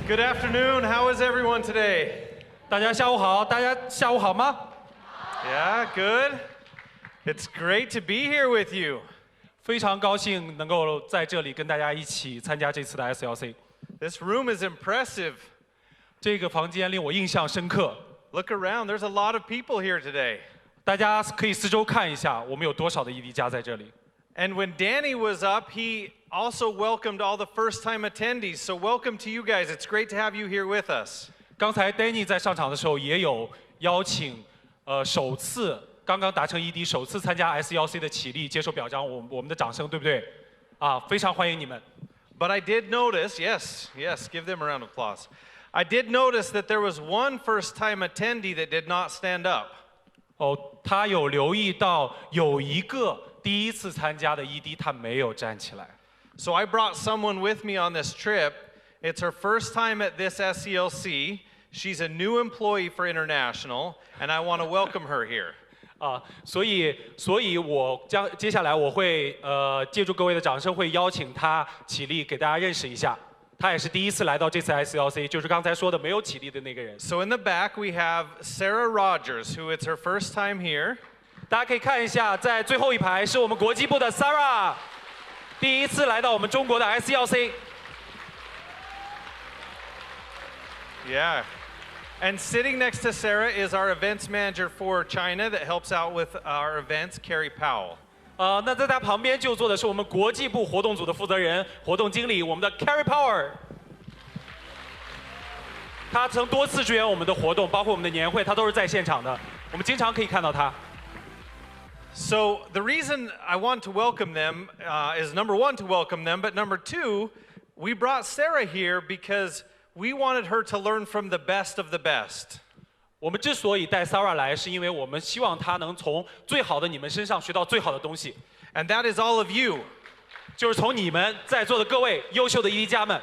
Good afternoon. How is everyone today? 大家下午好，大家下午好吗？ Yeah, good. It's great to be here with you. 非常高兴能够在这里跟大家一起参加这次的 SLC。 This room is impressive. 这个房间令我印象深刻。 Look around. There's a lot of people here today. 大家可以四周看一下，我们有多少的ED家在这里。 And when Danny was up, he also welcomed all the first-time attendees. So welcome to you guys. It's great to have you here with us. 刚才 Danny 在上场的时候也有邀请，首次刚刚达成ED，首次参加 SLC 的起立接受表彰，我们的掌声对不对？啊，非常欢迎你们。 But I did notice, yes, give them a round of applause. I did notice that there was one first-time attendee that did not stand up. 哦，他有留意到有一个第一次参加的ED，他没有站起来。 So I brought someone with me on this trip. It's her first time at this SELC. She's a new employee for International, and I want to welcome her here. 所以我接下来我会借助各位的掌声，会邀请他起立给大家认识一下。他也是第一次来到这次 SLC， 就是刚才说的没有起立的那个人。So in the back we have Sarah Rogers, who it's her first time here. 大家可以看一下，在最后一排是我们国际部的 Sarah， 第一次来到我们中国的 SLC。 Yeah. And sitting next to Sarah is our events manager for China that helps out with our events, Carrie Powell. 那在他旁边就坐的是我们国际部活动组的负责人、活动经理，我们的 Carrie Power。他曾多次支援我们的活动，包括我们的年会，他都是在现场的。我们经常可以看到他。 So the reason I want to welcome them is number one, to welcome them, but number two, we brought Sarah here because we wanted her to learn from the best of the best. 我们之所以带 Sarah 来，是因为我们希望她能从最好的你们身上学到最好的东西。 And that is all of you. 就是从你们在座的各位优秀的ED家们。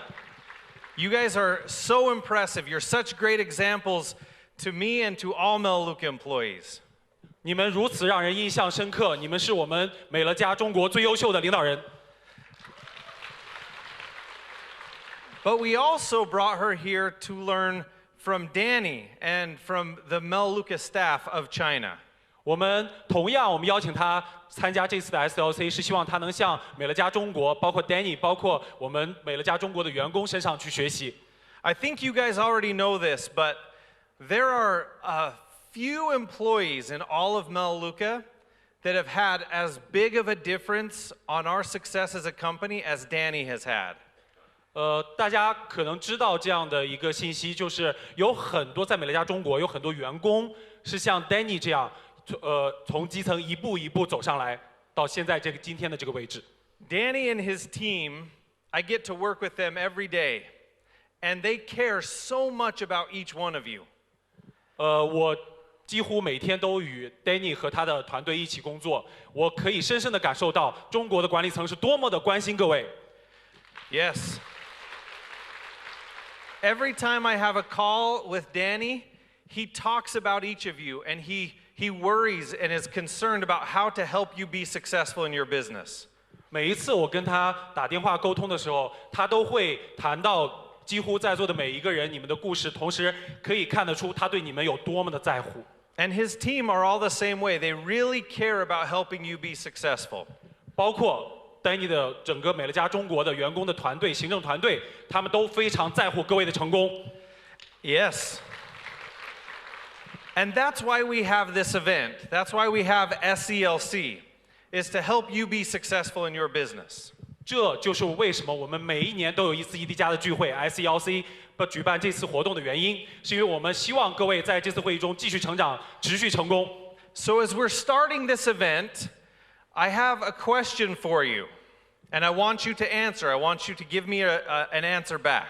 You guys are so impressive. You're such great examples to me and to all Melaleuca employees. 你们如此让人印象深刻，你们是我们美乐家中国最优秀的领导人。 But we also brought her here to learn from Danny and from the Melaleuca staff of China. 我们邀请他参加这次的 SLC， 是希望他能向美乐家中国，包括 Danny， 包括我们美乐家中国的员工身上去学习。 I think you guys already know this, but there are a few employees in all of Melaleuca that have had as big of a difference on our success as a company as Danny has had. 大家可能知道这样的一个信息，就是有很多在美乐家中国有很多员工是像 Danny 这样，从基层一步一步走上来，到现在今天的这个位置。 Danny and his team, I get to work with them every day, and they care so much about each one of you. 我几乎每天都与 Danny 和他的团队一起工作，我可以深深地感受到中国的管理层是多么的关心各位。 Yes. Every time I have a call with Danny, he talks about each of you, and he worries and is concerned about how to help you be successful in your business. 每一次我跟他打电话沟通的时候，他都会谈到几乎在座的每一个人你们的故事，同时可以看得出他对你们有多么的在乎。 And his team are all the same way. They really care about helping you be successful. 包括 Danny 的整个美乐家中国的员工的团队、行政团队，他们都非常在乎各位的成功。 Yes. And that's why we have this event. That's why we have SELC, is to help you be successful in your business. 这就是为什么我们每一年都有一次ED家的聚会 SELC 举办这次活动的原因，是因为我们希望各位在这次会议中继续成长、持续成功。 So as we're starting this event, I have a question for you, and I want you to answer. I want you to give me an answer back.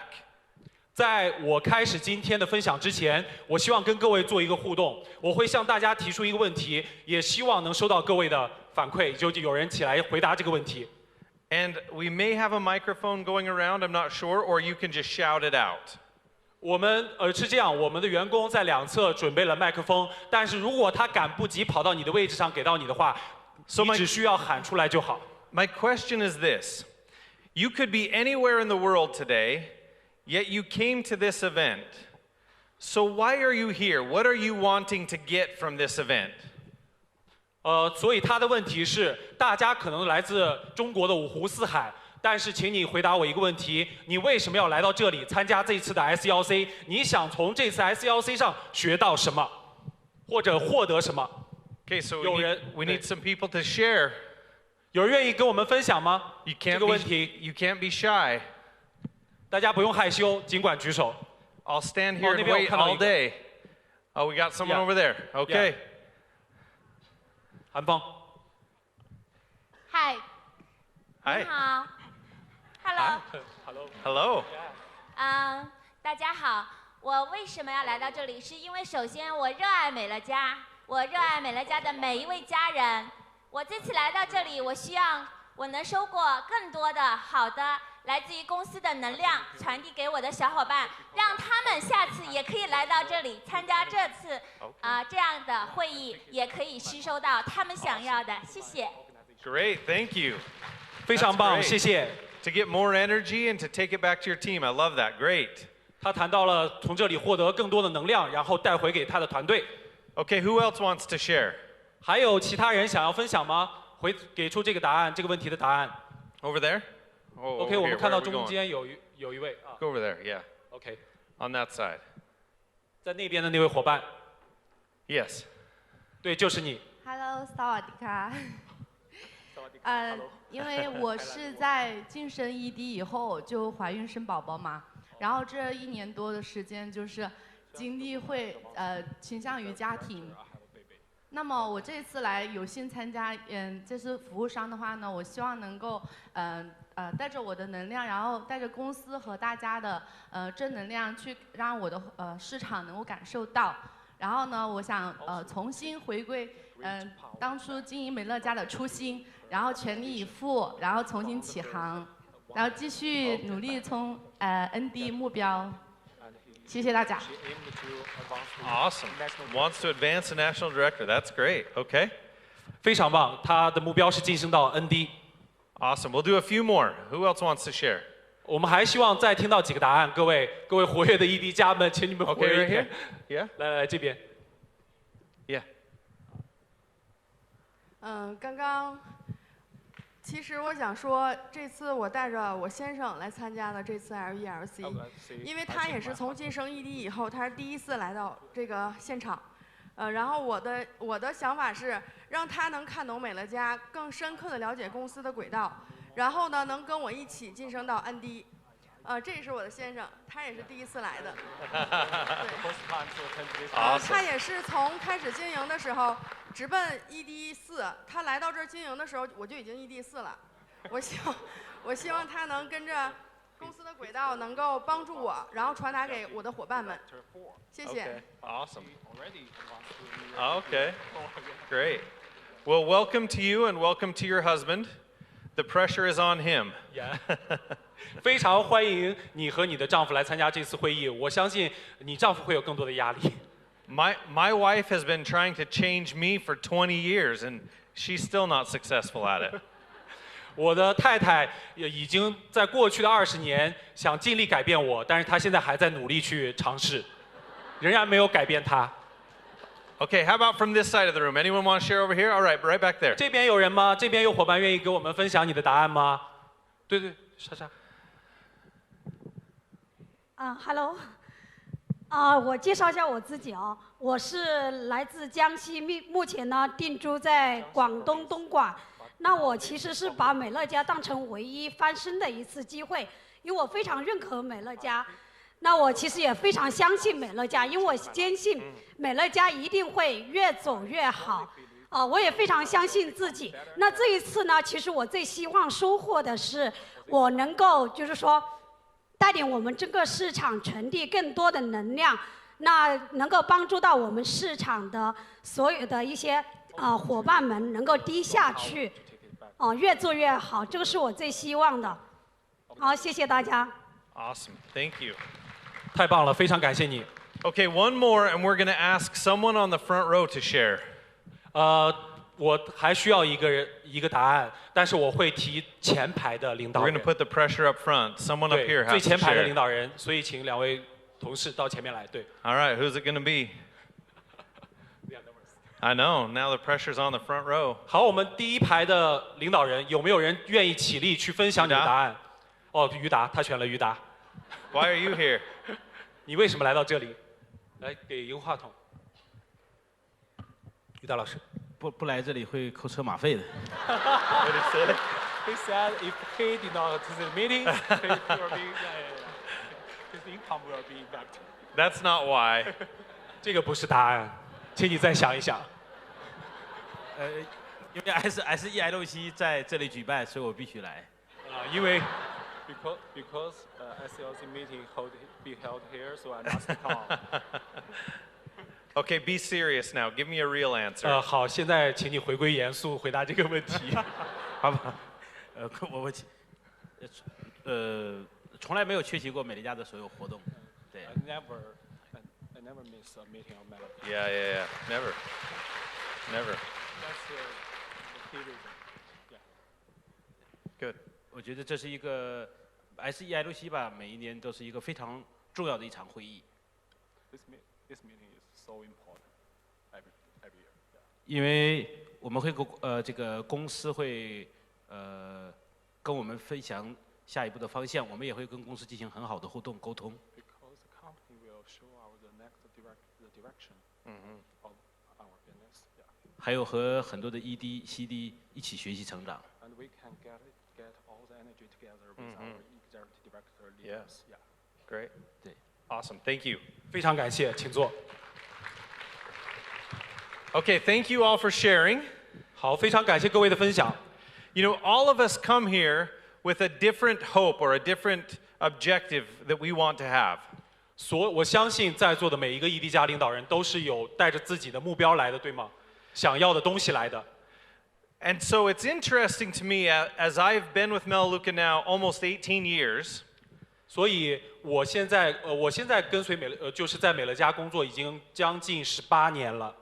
在我开始今天的分享之前，我希望跟各位做一个互动。我会向大家提出一个问题，也希望能收到各位的反馈，就有人起来回答这个问题。 And we may have a microphone going around, I'm not sure, or you can just shout it out. 我们是这样，我们的员工在两侧准备了麦克风，但是如果他赶不及跑到你的位置上给到你的话，你只需要喊出来就好。My question is this: you could be anywhere in the world today, Yet you came to this event. So why are you here? What are you wanting to get from this event? 所以他的问题是，大家可能来自中国的五湖四海，但是请你回答我一个问题：你为什么要来到这里参加这次的 SELC？ 你想从这次 SELC 上学到什么，或者获得什么？ Okay, so we need some people to share. 有人愿意跟我们分享吗？ You 这 can't 个 be, 问题， you can't be shy. 大家不用害羞，尽管举手。 I'll stand here and 那边我 wait 看到 all 一个。 day. Oh, we got someone Yeah. over there. Okay. 韩芳。嗨， Hi. 你好，Hello， Hello. 大家好。我为什么要来到这里？是因为首先我热爱美乐家，我热爱美乐家的每一位家人。我这次来到这里，我希望我能收获更多的好的来自于公司的能量，传递给我的小伙伴，让他们下次也可以来到这里参加这次这样的会议，也可以吸收到他们想要的。谢谢。 Great. Thank you. 非常棒， That's great. 谢谢。 To get more energy and to take it back to your team. I love that. Great. 他谈到了从这里获得更多的能量，然后带回给他的团队。 Okay, who else wants to share? 还有其他人想要分享吗？给出这个答案，这个问题的答案。 Over there? Oh, OK， over 我 here. 们看 Where 到 are we 中 going? 间有一位啊。 Go over there. Yeah. OK， On that side. 在那边的那位伙伴， Yes. 对，就是你。 Hello， 萨瓦迪卡。因为我是在晋升 ED 以后就怀孕生宝宝嘛，然后这1年多的时间就是精力会倾向于家庭。那么我这次来有幸参加，这次服务商的话呢，我希望能够带着我的能量，然后带着公司和大家的正能量去让我的市场能够感受到。然后呢，我想重新回归当初经营美乐家的初心，然后全力以赴，然后重新起航，然后继续努力冲ND 目标。谢谢大家。 Awesome. Wants to advance to national director. That's great. Okay. 非常棒，他的目标是晋升到 ND。 Awesome. We'll do a few more. Who else wants to share? 我们还希望再听到几个答案，各位活跃的 ED 家们，请你们活 Okay, 跃 right 一点 here.。Yeah. 来这边。 Yeah. 刚刚，其实我想说，这次我带着我先生来参加的这次 LELC， 因为他也是从晋升 ED 以后，他是第一次来到这个现场。然后我的想法是，让他能看懂美乐家，更深刻的了解公司的轨道，然后呢，能跟我一起晋升到 ND。这也是我的先生，他也是第一次来的。他也是从开始经营的时候直奔 ED4，他来到这儿经营的时候，我就已经 ED4了。我希望他能跟着公司的轨道，能够帮助我，然后传达给我的伙伴们。谢谢。Awesome. Okay. Great. Well, welcome to you and welcome to your husband. The pressure is on him. 非常欢迎你和你的丈夫来参加这次会议。我相信你丈夫会有更多的压力。My wife has been trying to change me for 20 years, and she's still not successful at it. 我的太太也已经在过去的20年想尽力改变我，但是她现在还在努力去尝试，仍然没有改变她。Okay, how about from this side of the room? Anyone want to share over here? All right, right back there. 这边有人吗？这边有伙伴愿意给我们分享你的答案吗？对，莎莎。Hello， 我介绍一下我自己啊，我是来自江西，目前呢定居在广东东莞。那我其实是把美乐家当成唯一翻身的一次机会，因为我非常认可美乐家。那我其实也非常相信美乐家，因为我坚信美乐家一定会越走越好。我也非常相信自己。那这一次呢，其实我最希望收获的是，我能够就是说，带领我们整个市场传递更多的能量，那能够帮助到我们市场的所有的一些伙伴们能够低下去，越做越好，这个是我最希望的。好，谢谢大家。Awesome. Thank you. 太棒了，非常感谢你。 Okay, one more, and we're going to ask someone on the front row to share. 我还需要一个答案，但是我会提前排的领导 We're 人。 going to put the pressure up front. Someone up 对， here 最 has 前 to 排的 share. 领导人，所以请2位同事到前面来。对。 All right, who's it going to be? I know. Now the pressure's on the front row. 好，我们第一排的领导人，有没有人愿意起立去分享你的答案？哦，于达，他选了于达。 Why are you here? 你为什么来到这里？来，给一个话筒。于达老师。不来这里会扣车马费的。He said if he did not attend the meeting, his income will be impacted. That's not why. 这个不是答案，请你再想一想。因为 SELC 在这里举办，所以我必须来。因为 because SLC meeting be held here, so I must come. Okay, be serious now. Give me a real answer. 好，现在请你回归严肃，回答这个问题。好吧，从来没有缺席过美乐家的所有活动。对。I never miss a meeting of Melody. Yeah. Never. That's the key reason. Good. 我觉得这是一个 SELC 吧，每一年都是一个非常重要的一场会议。 This meeting is so important every year. 因为我们会这个公司会跟我们分享下一步的方向，我们也会跟公司进行很好的互动沟通。 Because the company will show the next direction of our business. Yeah. 还有和很多的 ED、CD 一起学习成长。 And we can get all the energy together with our executive director leaders. Yeah. Great. 对。 Awesome. Thank you. 非常感谢，请坐。 Okay, thank you all for sharing. 好，非常感谢各位的分享。 You know, all of us come here with a different hope or a different objective that we want to have. 我相信在座的每一个ED家领导人都是有带着自己的目标来的，对吗？想要的东西来的。 And so it's interesting to me, as I've been with Melaleuca now almost 18 years. 所以我现在跟随就是在美乐家工作已经将近18年了。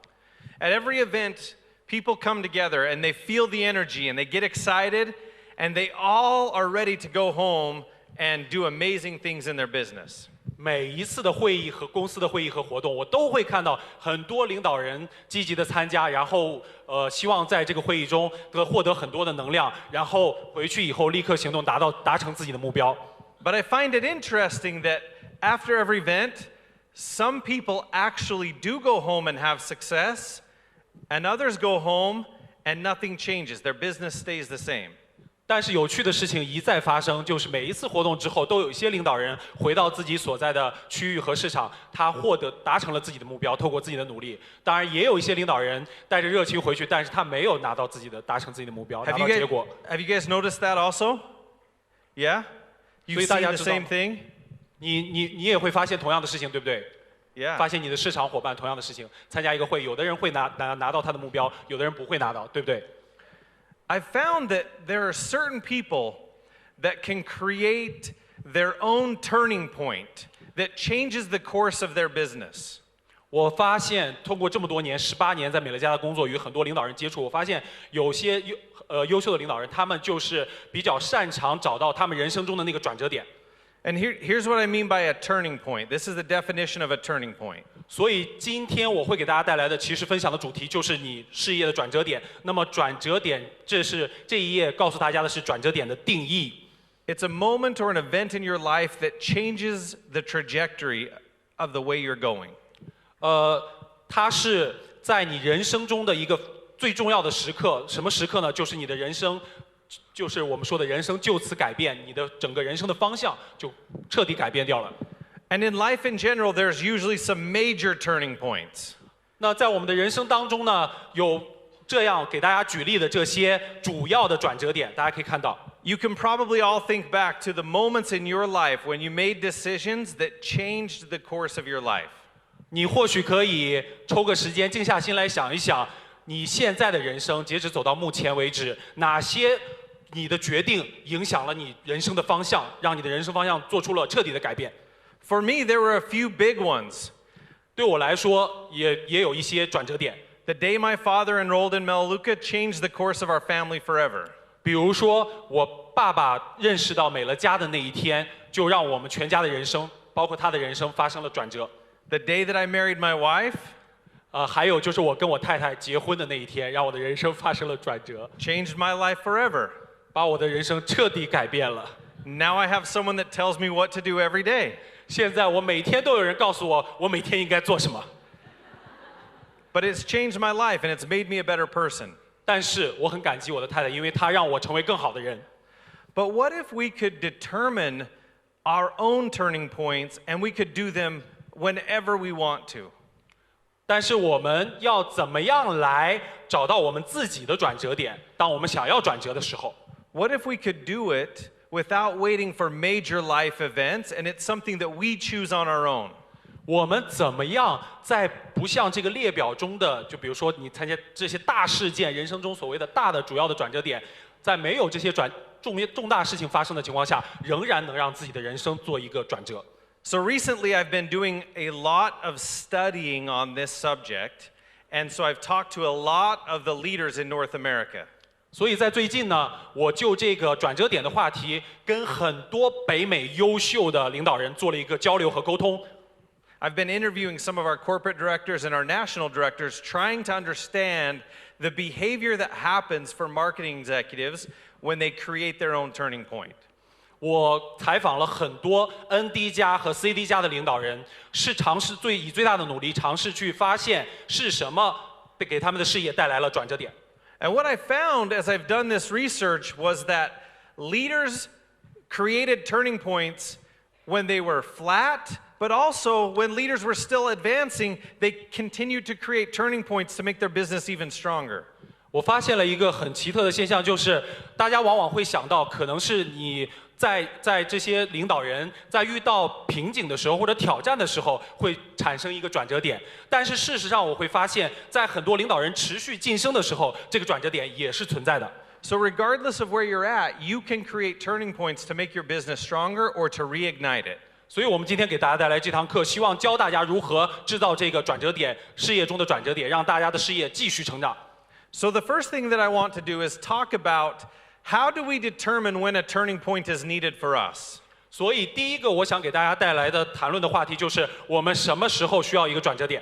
At every event, people come together and they feel the energy and they get excited and they all are ready to go home and do amazing things in their business. 每一次的会议和公司的会议和活动，我都会看到很多领导人积极的参加，然后希望在这个会议中获得很多的能量，然后回去以后立刻行动，达成自己的目标。 But I find it interesting that after every event, some people actually do go home and have success, and others go home and nothing changes. Their business stays the same. 但是有趣的事情一再发生，就是每一次活动之后，都有一些领导人回到自己所在的区域和市场，他达成了自己的目标，透过自己的努力。当然，也有一些领导人带着热情回去，但是他没有达成自己的目标，达到结果。Have you guys noticed that also? Yeah? You've seen the same thing? 你也会发现同样的事情，对不对？ Yeah. 发现你的市场伙伴同样的事情，参加一个会，有的人会拿到他的目标，有的人不会拿到，对不对？ I've found that there are certain people that can create their own turning point that changes the course of their business. 我发现通过这么多年18年在美乐家的工作，与很多领导人接触，我发现有些优秀的领导人，他们就是比较擅长找到他们人生中的那个转折点。 And here's what I mean by a turning point. This is the definition of a turning point. 所以今天我会给大家带来的其实分享的主题就是你事业的转折点。那么转折点，这一页告诉大家的是转折点的定义。 It's a moment or an event in your life that changes the trajectory of the way you're going. 它是在你人生中的一个最重要的时刻。什么时刻呢？就是你的人生。 就是我们说的人生就此改变，你的整个人生的方向就彻底改变掉了。And in life in general, there's usually some major turning points. 那在我们的人生当中呢，有这样给大家举例的这些主要的转折点，大家可以看到。You can probably all think back to the moments in your life when you made decisions that changed the course of your life. 你或许可以抽个时间，静下心来想一想，你现在的人生，截止走到目前为止，哪些你的决定影响了你人生的方向，让你的人生方向做出了彻底的改变。 For me, there were a few big ones. 对我来说，也有一些转折点。The day my father enrolled in Melaleuca changed the course of our family forever. 比如说，我爸爸认识到美乐家的那一天，就让我们全家的人生，包括他的人生发生了转折。The day that I married my wife 还有就是我跟我太太结婚的那一天，让我的人生发生了转折， changed my life forever. 把我的人生彻底改变了。Now I have someone that tells me what to do every day. 现在我每天都有人告诉我，我每天应该做什么。But it's changed my life and it's made me a better person. 但是我很感激我的太太，因为她让我成为更好的人。But what if we could determine our own turning points and we could do them whenever we want to? 但是我们要怎么样来找到我们自己的转折点？当我们想要转折的时候， What if we could do it without waiting for major life events and it's something that we choose on our own? 我们怎么样在不像这个列表中的，就比如说你参加这些大事件，人生中所谓的大的主要的转折点，在没有这些重大事情发生的情况下，仍然能让自己的人生做一个转折。So recently I've been doing a lot of studying on this subject, and so I've talked to a lot of the leaders in North America. 所以在最近呢，我就这个转折点的话题，跟很多北美优秀的领导人做了一个交流和沟通。I've been interviewing some of our corporate directors and our national directors, trying to understand the behavior that happens for marketing executives when they create their own turning point. 我采访了很多 ND 加和 CD 加的领导人，是尝试以最大的努力尝试去发现是什么给他们的事业带来了转折点。And what I found as I've done this research was that leaders created turning points when they were flat, but also when leaders were still advancing, they continued to create turning points to make their business even stronger. 我发现了一个很奇特的现象，就是大家往往会想到，可能是你在这些领导人在遇到瓶颈的时候或者挑战的时候，会产生一个转折点。但是事实上，我会发现，在很多领导人持续晋升的时候，这个转折点也是存在的。So regardless of where you're at, you can create turning points to make your business stronger or to reignite it. 所以我们今天给大家带来这堂课，希望教大家如何制造这个转折点，事业中的转折点，让大家的事业继续成长。So the first thing that I want to do is talk about how do we determine when a turning point is needed for us? 所以第一个我想给大家带来的谈论的话题就是我们什么时候需要一个转折点。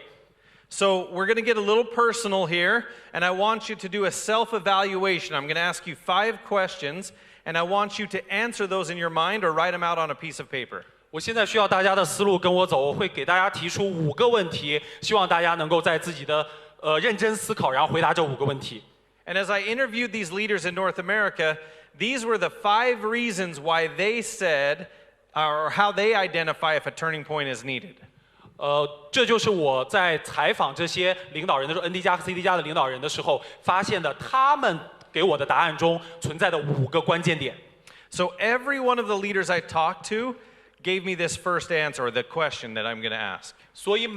So we're going to get a little personal here, and I want you to do a self-evaluation. I'm going to ask you 5 questions, and I want you to answer those in your mind or write them out on a piece of paper. 我现在需要大家的思路跟我走，我会给大家提出5个问题，希望大家能够在自己的认真思考，然后回答这5个问题。And as I interviewed these leaders in North America, these were the 5 reasons why they said, or how they identify if a turning point is needed. 这就是我在采访这些领导人的时候 ，ND 加和 CD 加的领导人的时候发现的，他们给我的答案中存在的5个关键点。So every one of the leaders I talked to gave me this first answer, or the question that I'm going to ask. 所以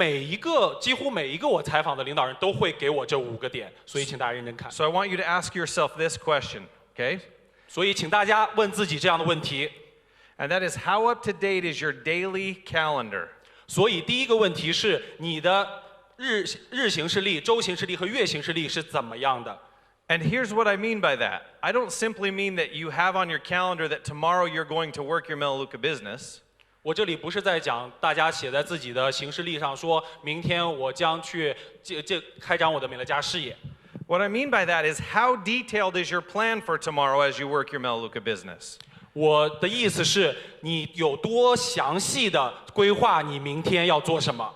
几乎每一个我采访的领导人都会给我这5个点，所以请大家认真看。So I want you to ask yourself this question, okay? 所以请大家问自己这样的问题。And that is, how up to date is your daily calendar? 所以第一个问题是你的日行事历、周行事历和月行事历是怎么样的？ And here's what I mean by that. I don't simply mean that you have on your calendar that tomorrow you're going to work your Melaleuca business. 我这里不是在讲大家写在自己的行事历上，说明天我将去开展我的美乐家事业。What I mean by that is, how detailed is your plan for tomorrow as you work your Melaleuca business? 我的意思是，你有多详细的规划你明天要做什么，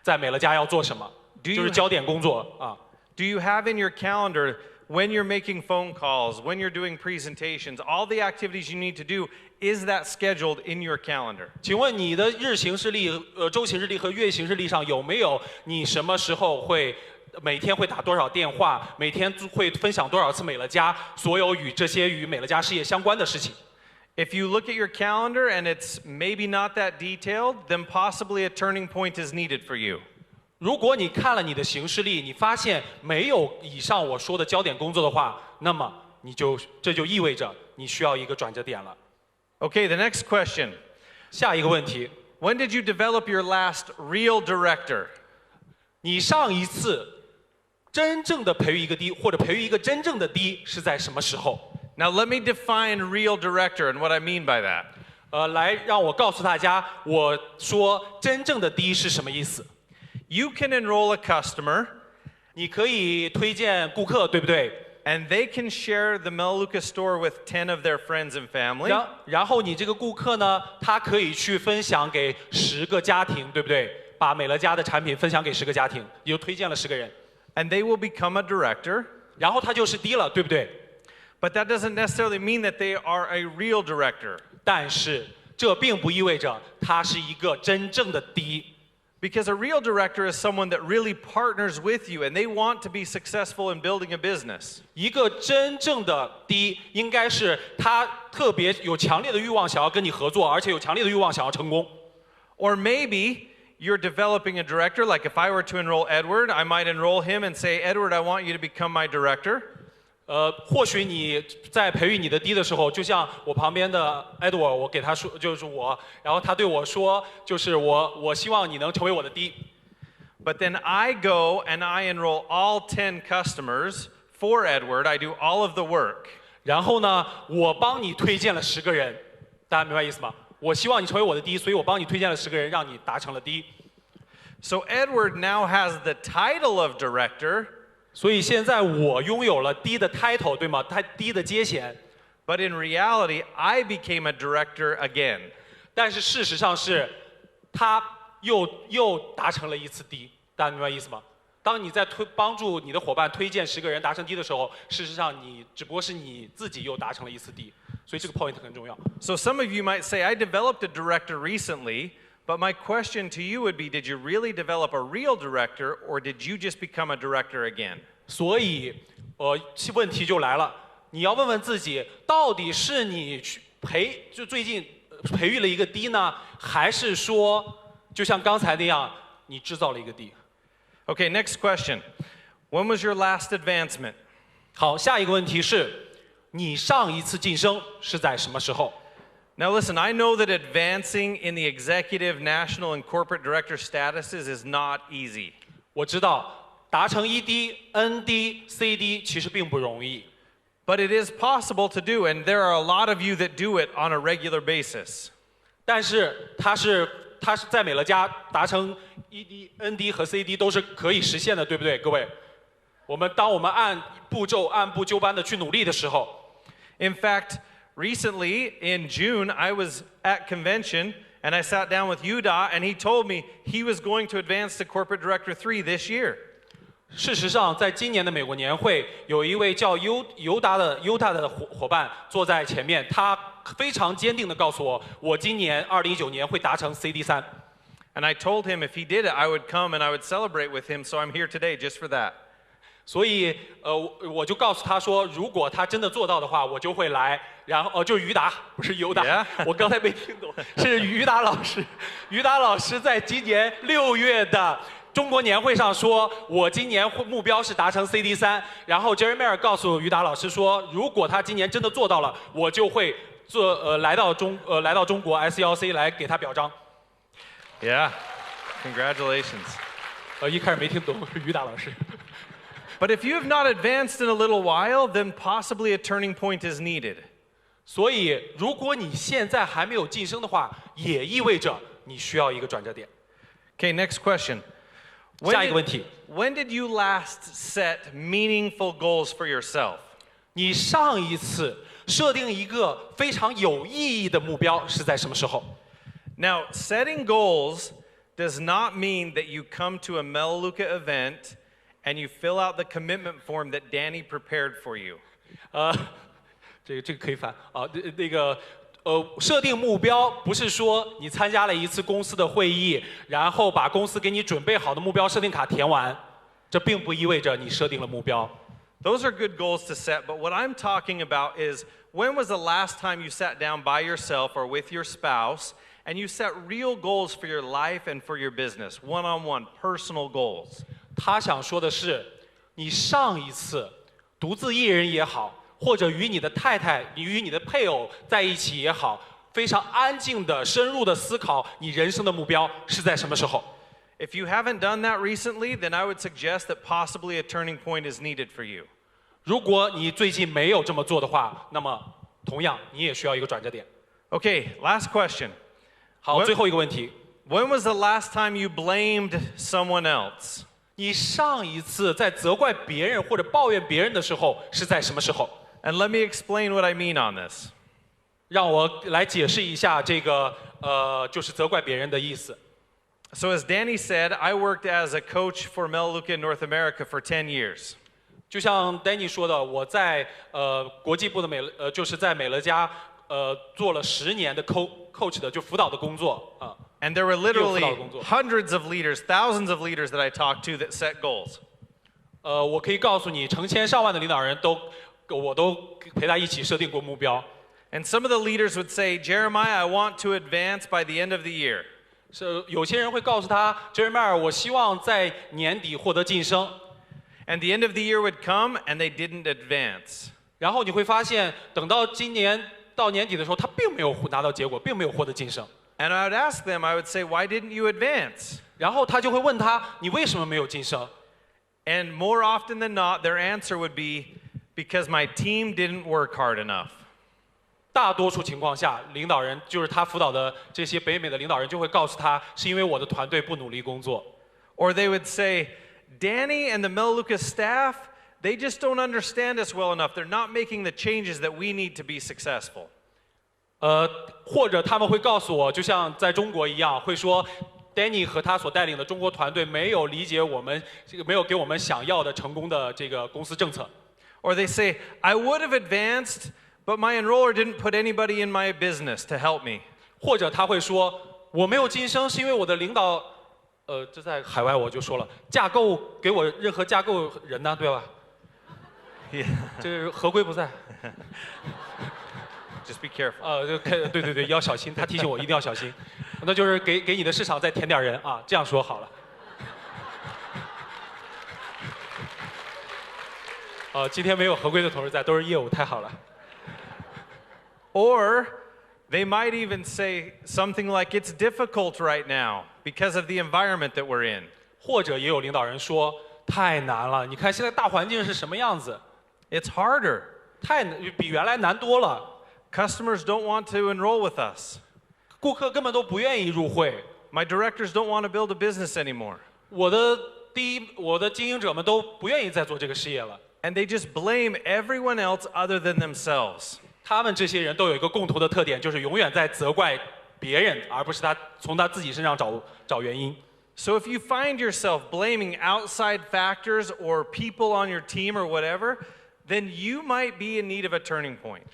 在美乐家要做什么，就是焦点工作啊。Do you have in your calendar when you're making phone calls, when you're doing presentations, all the activities you need to do, is that scheduled in your calendar? 请问你的日行事历、周行事历和月行事历上有没有你什么时候会每天会打多少电话，每天会分享多少次美乐家，所有这些与美乐家事业相关的事情？ If you look at your calendar and it's maybe not that detailed, then possibly a turning point is needed for you. 如果你看了你的行事历，你发现没有以上我说的焦点工作的话，那么这就意味着你需要一个转折点了。Okay, the next question. 下一个问题， When did you develop your last real director? 你上一次真正的培育一个 D 或者培育一个真正的 D 是在什么时候？ Now let me define real director and what I mean by that. 来让我告诉大家，我说真正的 D 是什么意思？ You can enroll a customer 你可以推荐顾客，对不对？ and they can share the Melaleuca store with 10 of their friends and family. 然后你这个顾客呢，他可以去分享给10个家庭，对不对？把美乐家的产品分享给10个家庭，也就推荐了10个人， And they will become a director. 然后他就是 D 了，对不对？ But that doesn't necessarily mean that they are a real director. 但是这并不意味着他是一个真正的 D。 Because a real director is someone that really partners with you and they want to be successful in building a business. 一个真正的 D 应该是他特别有强烈的欲望想要跟你合作，而且有强烈的欲望想要成功。 Or maybe you're developing a director, like if I were to enroll Edward, I might enroll him and say, Edward, I want you to become my director. 或许你在培育你的 D 的时候，就像我旁边的 Edward， 我给他说，就是我，然后他对我说，就是我希望你能成为我的 D。 But then I go and I enroll all 10 customers for Edward. I do all of the work. 然后呢，我帮你推荐了10个人，大家明白意思吗？我希望你成为我的 D， 所以我帮你推荐了10个人，让你达成了 D。 So Edward now has the title of director. 所以现在我拥有了 D 的 title， 对吗？他 D 的阶衔。 But in reality, I became a director again. 但是事实上是，他又达成了一次 D， 大家明白意思吗？当你在帮助你的伙伴推荐10个人达成 D 的时候，事实上你只不过是你自己又达成了一次 D， 所以这个 point 很重要。So some of you might say, I developed a director recently, but my question to you would be, did you really develop a real director, or did you just become a director again? 所以，问题就来了，你要问问自己，到底是你去就最近培育了一个 D 呢，还是说，就像刚才那样，你制造了一个 D？ Okay, next question. When was your last advancement? 好，下一个问题是，你上一次晋升是在什么时候？ Now listen, I know that advancing in the executive, national, and corporate director statuses is not easy. 我知道达成 ED、ND、CD 其实并不容易， But it is possible to do, and there are a lot of you that do it on a regular basis. 但是它是在美乐家达成 ED、ND 和 CD 都是可以实现的，对不对，各位？当我们按部就班的去努力的时候 In fact, recently in June, I was at convention and I sat down with Yuda and he told me he was going to advance to Corporate Director 3 this year. 事实上，在今年的美国年会，有一位叫犹达的伙伴坐在前面，他非常坚定地告诉我，我今年2019年会达成 CD3。 And I told him if he did it, I would come and I would celebrate with him, so I'm here today just for that. 所以，我就告诉他说，如果他真的做到的话，我就会来。然后，就是于达，不是犹达。Yeah. 我刚才没听懂，是于达老师。于达老师在今年6月的中国年会上说，我今年目标是达成 CD3。然后 Jeremiah 告诉于达老师说，如果他今年真的做到了，我就会来到中国 SLC 来给他表彰。Yeah, congratulations. 一开始没听懂，是于达老师。But if you have not advanced in a little while, then possibly a turning point is needed. 所以，如果你现在还没有晋升的话，也意味着你需要一个转折点。Okay, next question. 下一个问题， When did you last set meaningful goals for yourself? 你上一次设定一个非常有意义的目标是在什么时候？ Now, setting goals does not mean that you come to a Melaleuca event and you fill out the commitment form that Danny prepared for you. 这个可以翻啊，设定目标不是说你参加了一次公司的会议，然后把公司给你准备好的目标设定卡填完，这并不意味着你设定了目标。Those are good goals to set, but what I'm talking about is when was the last time you sat down by yourself or with your spouse and you set real goals for your life and for your business, one-on-one, personal goals? 他想说的是，你上一次独自一人也好，或者与你的太太、与你的配偶在一起也好，非常安静的、深入的思考你人生的目标是在什么时候 If you haven't done that recently, then I would suggest that possibly a turning point is needed for you. 如果你最近没有这么做的话，那么同样你也需要一个转折点。Okay, last question. 好，最后一个问题， When was the last time you blamed someone else? 你上一次在责怪别人或者抱怨别人的时候是在什么时候？ And let me explain what I mean on this. 让我来解释一下这个就是责怪别人的意思。So as Danny said, I worked as a coach for Melaleuca in North America for 10 years. 就像 Danny 说的，我在国际部的就是在美乐家做了10年的 coach 的就辅导的工作啊。And there were literally hundreds of leaders, thousands of leaders that I talked to that set goals. 我可以告诉你，成千上万的领导人我都陪他一起设定过目标。And some of the leaders would say, Jeremiah, I want to advance by the end of the year. 是有些人会告诉他 ，Jeremiah， 我希望在年底获得晋升。And the end of the year would come, and they didn't advance. 然后你会发现，等到今年到年底的时候，他并没有拿到结果，并没有获得晋升。And I would ask them, I would say, why didn't you advance? 然后他就会问他，你为什么没有晋升？ And more often than not, their answer would be, because my team didn't work hard enough. 大多数情况下，领导人就是他辅导的这些北美的领导人就会告诉他，是因为我的团队不努力工作。Or they would say, Danny and the Melaleuca staff, they just don't understand us well enough. They're not making the changes that we need to be successful. 或者他们会告诉我，就像在中国一样，会说 Danny 和他所带领的中国团队没有理解我们没有给我们想要的成功的这个公司政策。Or they say, I would have advanced, but my enroller didn't put anybody in my business to help me. 或者他会说，我没有晋升是因为我的领导，这在海外我就说了，架构给我任何架构人呢，对吧？ Yeah. 这是合规不在。Just be careful. 对，要小心。他提醒我一定要小心。那就是给你的市场再填点人啊，这样说好了。今天没有合规的同事在，都是业务，太好了。Or they might even say something like, it's difficult right now because of the environment that we're in. 或者也有领导人说，太难了，你看现在大环境是什么样子？ It's harder. 比原来难多了。 Customers don't want to enroll with us. 顾客根本都不愿意入会。 My directors don't want to build a business anymore. 我的经营者们都不愿意再做这个事业了。 And they just blame everyone else other than themselves. 他们这些人都有一个共同的特点，就是永远在责怪别人，而不是从他自己身上找原因。 So if you find yourself blaming outside factors or people on your team or whatever, then you might be in need of a turning point.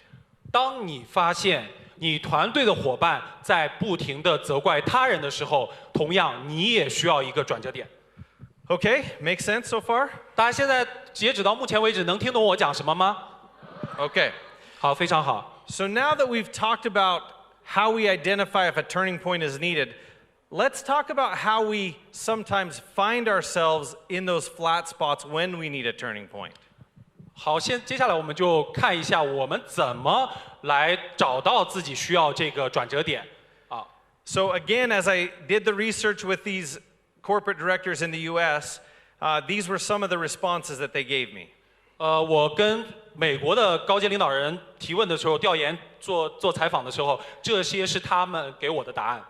当你发现你团队的伙伴在不停地责怪他人的时候，同样你也需要一个转折点。 Okay, make sense so far? 大家现在截止到目前为止，能听懂我讲什么吗？ Okay. 好，非常好。 So now that we've talked about how we identify if a turning point is needed, let's talk about how we sometimes find ourselves in those flat spots when we need a turning point. 好，接下来我们就看一下我们怎么来找到自己需要这个转折点啊。So again, as I did the research with these corporate directors in the U.S., these were some of the responses that they gave me. 我跟美国的高阶领导人提问的时候，调研做采访的时候，这些是他们给我的答案。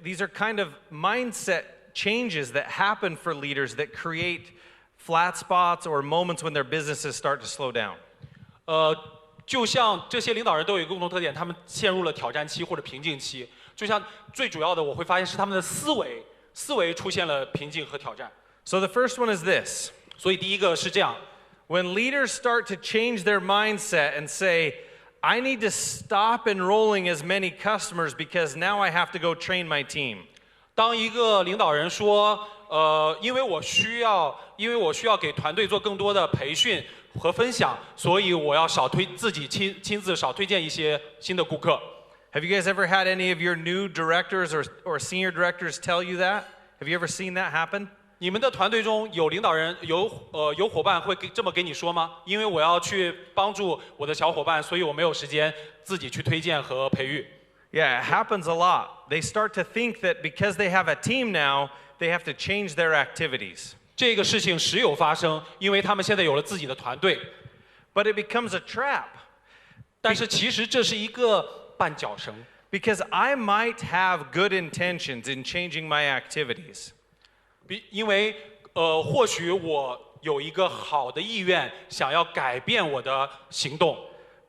These are kind of mindset changes that happen for leaders that create flat spots or moments when their businesses start to slow down. 就像这些领导人都有一个共同特点，他们陷入了挑战期或者瓶颈期。就像最主要的，我会发现是他们的思维出现了瓶颈和挑战。So the first one is this. 所以第一个是这样。 When leaders start to change their mindset and say, I need to stop enrolling as many customers because now I have to go train my team. 当一个领导人说，因为我需要给团队做更多的培训和分享，所以我要自己亲自少推荐一些新的顾客。Have you guys ever had any of your new directors or senior directors tell you that? Have you ever seen that happen? 你们的团队中有领导人有伙伴会这么给你说吗？因为我要去帮助我的小伙伴，所以我没有时间自己去推荐和培育。Yeah, it happens a lot. They start to think that because they have a team now, they have to change their activities. 这个事情时有发生，因为他们现在有了自己的团队， But it becomes a trap 但是其实这是一个绊脚绳， because I might have good intentions in changing my activities. 因为或许我有一个好的意愿，想要改变我的行动，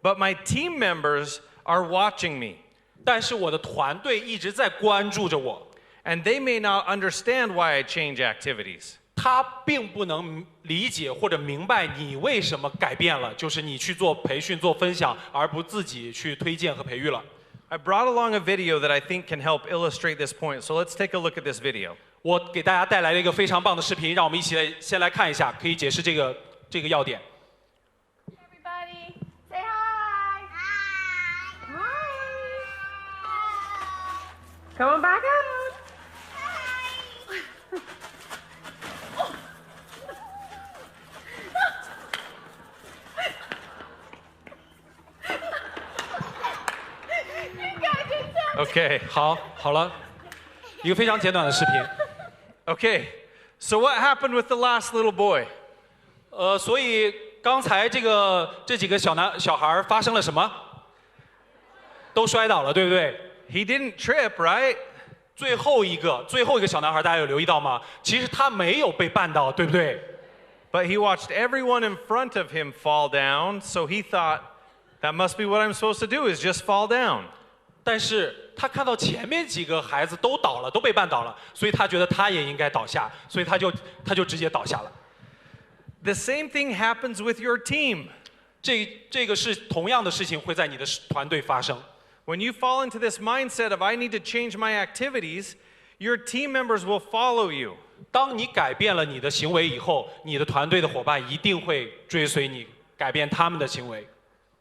But my team members are watching me. 但是我的团队一直在关注着我， And they may not understand why I change activities. 他并不能理解或者明白你为什么改变了，就是你去做培训、做分享，而不自己去推荐和培育了。 I brought along a video that I think can help illustrate this point. So let's take a look at this video. 我给大家带来了一个非常棒的视频，让我们一起先来看一下，可以解释这个要点。 Everybody, say hi. Hi. Come on back out. Okay. 好了，一个非常简短的视频。 Okay. So what happened with the last little boy? 所以刚才这几个小孩发生了什么？都摔倒了，对不对？ He didn't trip, right? 最后一个小男孩，大家有留意到吗？其实他没有被绊倒，对不对？ But he watched everyone in front of him fall down, so he thought, that must be what I'm supposed to do, is just fall down. 但是他看到前面几个孩子都倒了，都被绊倒了，所以他觉得他也应该倒下，所以他就直接倒下了。 The same thing happens with your team. 这个是同样的事情会在你的团队发生。 When you fall into this mindset of I need to change my activities, your team members will follow you. 当你改变了你的行为以后，你的团队的伙伴一定会追随你，改变他们的行为。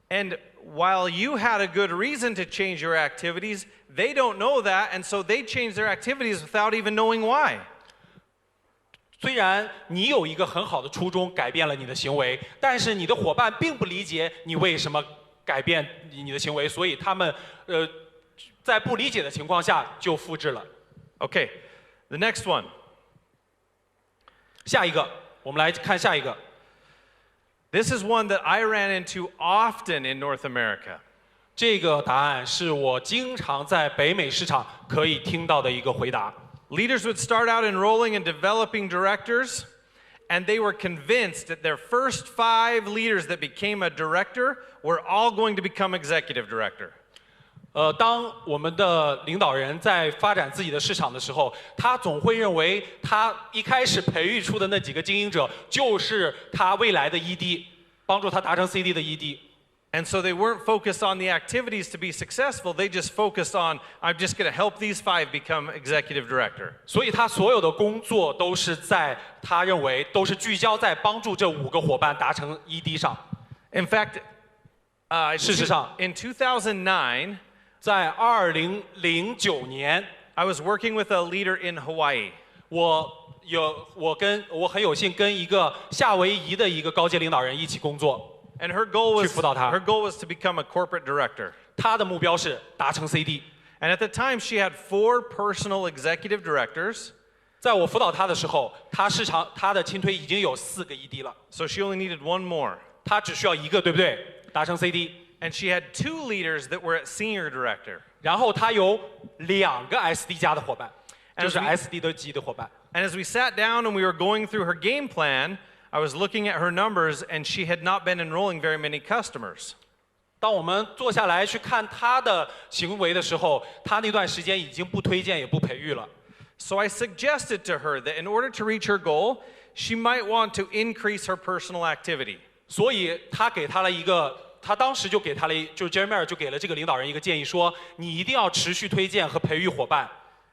And while you had a good reason to change your activities, they don't know that, and so they change their activities without even knowing why. 虽然你有一个很好的初衷，改变了你的行为，但是你的伙伴并不理解你为什么改变你的行为，所以他们在不理解的情况下就复制了。 Okay, the next one. 下一个，我们来看下一个。 This is one that I ran into often in North America. 这个答案是我经常在北美市场可以听到的一个回答。 Leaders would start out enrolling and developing directors, and they were convinced that their first 5 leaders that became a director were all going to become executive director. 当我们的领导人在发展自己的市场的时候，他总会认为他一开始培育出的那几个精英者就是他未来的 ED， 帮助他达成 CD 的 ED。 And so they weren't focused on the activities to be successful. They just focused on, I'm just going to help these 5 become executive director. 所以他所有的工作都是他认为都是聚焦在帮助这5个伙伴达成 ED 上。 In fact, 事实上 in 2009, 在2009年 I was working with a leader in Hawaii. 我很有幸跟一个夏威夷的一个高阶领导人一起工作。 And her goal 去辅导他。 was to become a corporate director. 他的目标是达成 CD。 And at the time, she had 4 personal executive directors. 在我辅导他的时候，他的亲推已经有4个 ED 了， So she only needed 1 more. 他只需要1个，对不对？达成 CD。 And she had 2 leaders that were at senior director. 然后他有2个 SD 加的伙伴， And 就是 we- SD 的级的伙伴。 And as we sat down and we were going through her game plan, I was looking at her numbers, and she had not been enrolling very many customers. 当我们坐下来去看他的行为的时候，他那段时间已经不推荐也不培育了。 So I suggested to her that in order to reach her goal, she might want to increase her personal activity. 所以他当时就给他了，就是 Jeremiah 就给了这个领导人一个建议，说你一定要持续推荐和培育伙伴。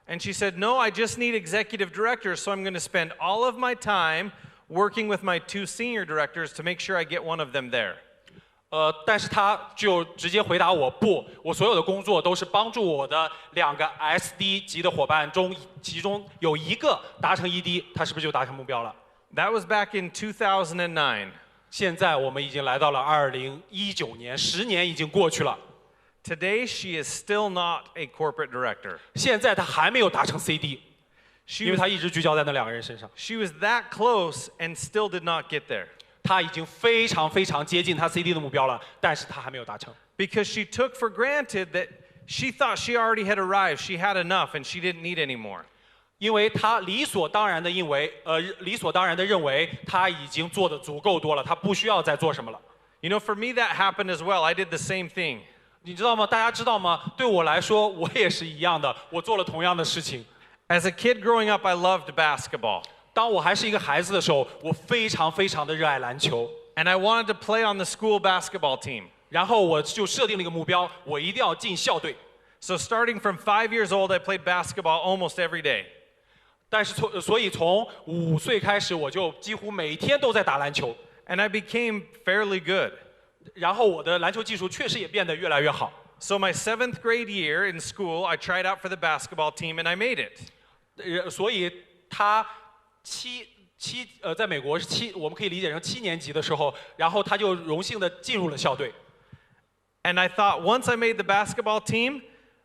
And she said, no, I just need executive directors, so I'm going to spend all of my time working with my 2 senior directors to make sure I get one of them there. 但是他就直接回答我不，我所有的工作都是帮助我的2个 SD 级的伙伴中，其中有1个达成 ED， 他是不是就达成目标了？ That was back in 2009. 现在我们已经来到了2019年，10年已经过去了。 Today, she is still not a corporate director. 现在他还没有达成 CD。She 因为 was, 他一直聚焦在那2个人身上。 she was that close and still did not get there. 他已经非常非常接近他 CD 的目标了，但是他还没有达成。 Because she took for granted that she thought she already had arrived, she had enough, and she didn't need any more. 因为他理所当然的认为他已经做的足够多了，他不需要再做什么了。 You know, for me that happened as well. I did the same thing. 你知道吗？大家知道吗？对我来说，我也是一样的，我做了同样的事情。 As a kid growing up, I loved basketball. 当我还是一个孩子的时候，我非常非常的热爱篮球， And I wanted to play on the school basketball team. 然后我就设定了一个目标，我一定要进校队。 So starting from 5 years old, I played basketball almost every day. 但是所以从5岁开始，我就几乎每天都在打篮球， And I became fairly good. 然后我的篮球技术确实也变得越来越好。 So my 7th grade year in school, I tried out for the basketball team and I made it. 所以他在美国是我们可以理解成7年级的时候，然后他就荣幸的进入了校队。 And I thought once I made the basketball team,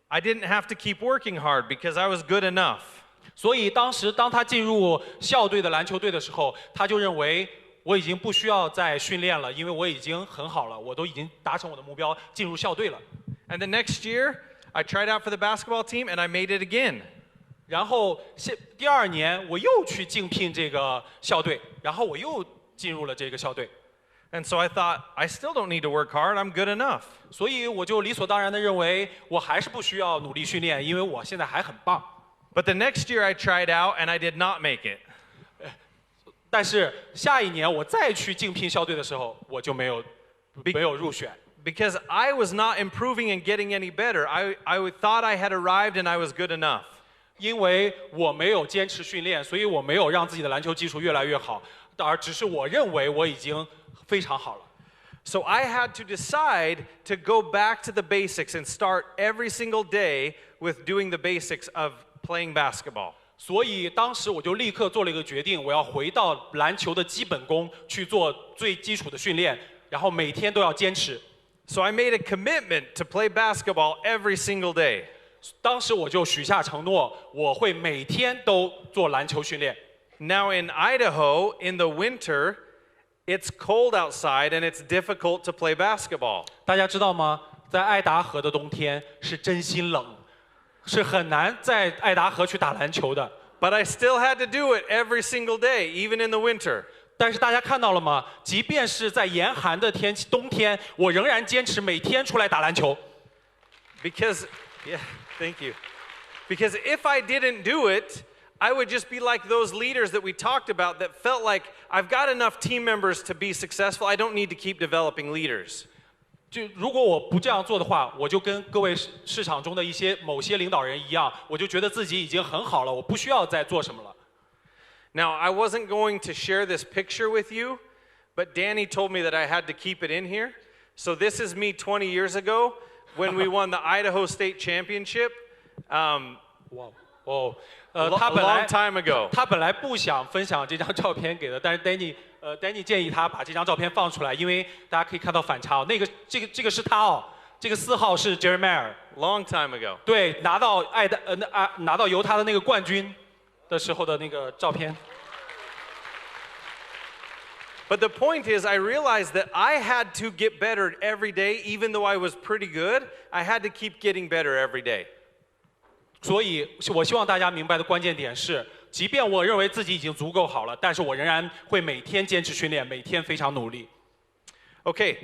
I didn't have to keep working hard because I was good enough. 所以当他进入校队的篮球队的时候，他就认为我已经不需要再训练了，因为我已经很好了，我都已经达成我的目标，进入校队了。 And the next year, I tried out for the basketball team and I made it again. 然后第2年我又去竞聘这个校队，然后我又进入了这个校队。 And so I thought, I still don't need to work hard, I'm good enough. 所以我就理所当然的认为，我还是不需要努力训练，因为我现在还很棒。 But the next year I tried out and I did not make it. 但是下一年我再去竞聘校队的时候，我就没有入选。 Because I was not improving and getting any better. I thought I had arrived and I was good enough. 因为我没有坚持训练，所以我没有让自己的篮球技术越来越好，而只是我认为我已经非常好了。 So I had to decide to go back to the basics and start every single day with doing the basics of playing basketball. 所以当时我就立刻做了一个决定，我要回到篮球的基本功去做最基础的训练，然后每天都要坚持。 So I made a commitment to play basketball every single day. 当时我就许下承诺，我会每天都做篮球训练。 Now in Idaho, in the winter, it's cold outside and it's difficult to play basketball. 大家知道吗？在爱达荷的冬天是真心冷，是很难在爱达荷去打篮球的。 But I still had to do it every single day, even in the winter. 但是大家看到了吗？即便是在严寒的冬天，我仍然坚持每天出来打篮球。Because, yeah, thank you. Because if I didn't do it, I would just be like those leaders that we talked about that felt like I've got enough team members to be successful. I don't need to keep developing leaders. 就如果我不这样做的话，我就跟各位市场中的某些领导人一样，我就觉得自己已经很好了，我不需要再做什么了。 Now, I wasn't going to share this picture with you, but Danny told me that I had to keep it in here. So this is me 20 years ago when we won the Idaho State Championship. 哇哦， long time ago. 他本来不想分享这张照片给的，但是 Danny 建议他把这张照片放出来，因为大家可以看到反差哦。这个是他哦，这个4号是 Jeremiah， Long time ago. 对，拿到犹他的那个冠军的时候的那个照片。 But the point is, I realized that I had to get better every day, even though I was pretty good. I had to keep getting better every day. 所以，我希望大家明白的关键点是，即便我认为自己已经足够好了，但是我仍然会每天坚持训练，每天非常努力。 Okay,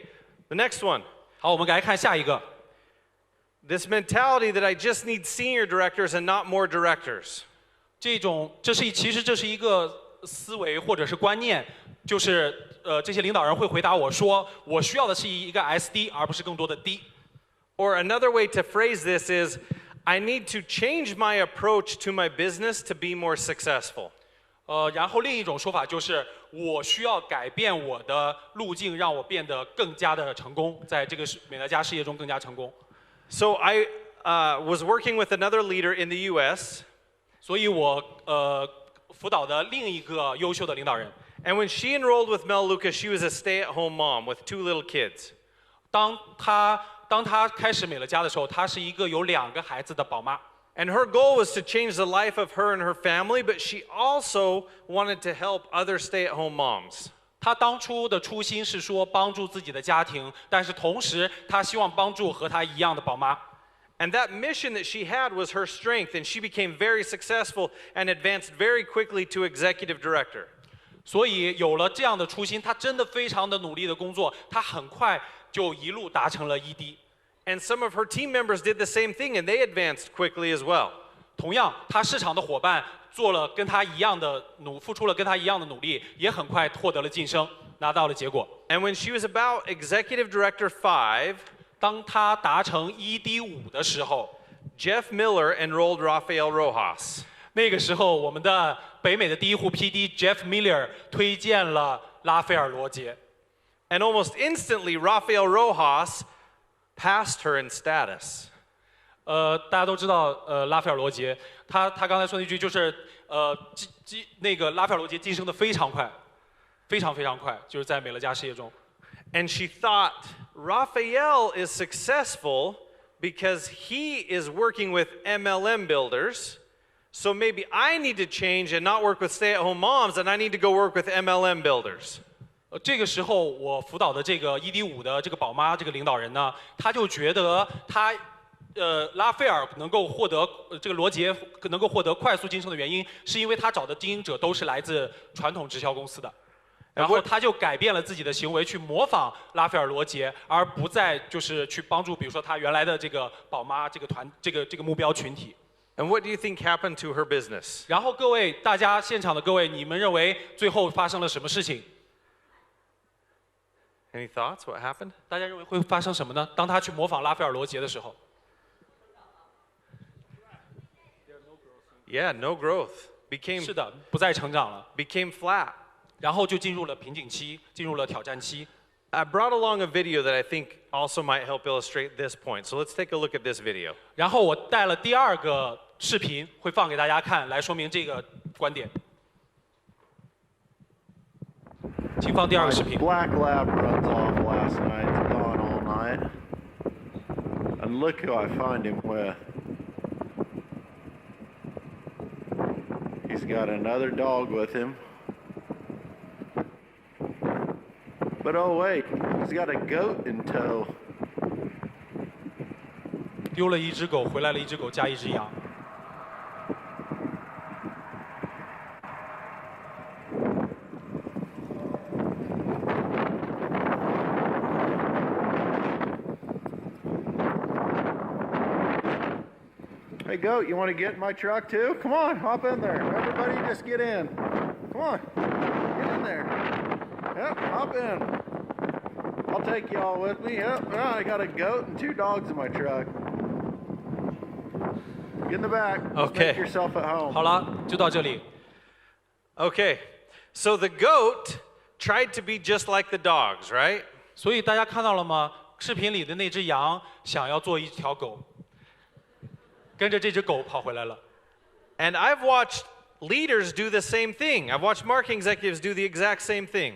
the next one. 好，我们来看下一个。 This mentality that I just need senior directors and not more directors. 其实这是一个思维或者是观念，就是这些领导人会回答我说，我需要的是一个 SD， 而不是更多的 D。 Or another way to phrase this is, I need to change my approach to my business to be more successful. 然后另一种说法就是，我需要改变我的路径，让我变得更加的成功，在这个美乐家事业中更加成功。 So I was working with another leader in the U.S. 所以我辅导的另一个优秀的领导人。 And when she enrolled with Melaleuca, she was a stay-at-home mom with 2 little kids. 当他开始美乐家的时候，她是一个有2个孩子的宝妈。And her goal was to change the life of her and her family, but she also wanted to help other stay-at-home moms. 她当初的初心是说帮助自己的家庭，但是同时她希望帮助和她一样的宝妈。And that mission that she had was her strength, and she became very successful and advanced very quickly to executive director. 所以有了这样的初心，她真的非常的努力的工作，她很快就一路达成了 ED。And some of her team members did the same thing, and they advanced quickly as well. 同样，她市场的伙伴做了跟她一样的付出了跟她一样的努力，也很快获得了晋升，拿到了结果。And when she was about executive director 5, 当她达成 ED5的时候 Jeff Miller enrolled Rafael Rojas. 那个时候我们的北美的第一户 PD Jeff Miller 推荐了拉斐尔罗杰。And almost instantly, Rafael Rojas passed her in status. 大家都知道，拉斐尔罗杰，他刚才说那句就是，那个拉斐尔罗杰晋升的非常快，非常非常快，就是在美乐家事业中。And she thought, Rafael is successful because he is working with MLM builders, so maybe I need to change and not work with stay-at-home moms, and I need to go work with MLM builders. 这个时候，我辅导的这个 ED5的这个宝妈这个领导人呢，他就觉得他，拉斐尔能够获得这个罗杰能够获得快速晋升的原因，是因为他找的经营者都是来自传统直销公司的，然后他就改变了自己的行为，去模仿拉斐尔罗杰，而不再就是去帮助，比如说他原来的这个宝妈这个这个目标群体。And what do you think happened to her business? 然后各位大家现场的各位，你们认为最后发生了什么事情？ Any thoughts? What happened? 大家认为会发生什么呢？当他去模仿拉斐尔罗杰的时候 Yeah, no growth. 是的，不再成长了， Became flat. 然后就进入了瓶颈期，进入了挑战期。 I brought along a video that I think also might help illustrate this point. So let's take a look at this video. 然后我带了第二个视频，会放给大家看，来说明这个观点。请放第二个视频。 Black lab runs off last night. It's gone all night. And look who I find him with. He's got another dog with him. But oh wait, he's got a goat in tow. 丢了一只狗，回来了一只狗加一只羊。 Hey goat, you want to get in my truck too? Come on, hop in there. Everybody just get in. Come on, get in there. Yep, hop in. I'll take you all with me. Yep, I got a goat and 2 dogs in my truck. Get in the back. Okay. Make yourself at home. 好了，就到这里。 Okay, so the goat tried to be just like the dogs, right? 所以大家看到了吗？视频里的那只羊想要做一条狗，跟着这只狗跑回来了。 And I've watched leaders do the same thing. I've watched marketing executives do the exact same thing.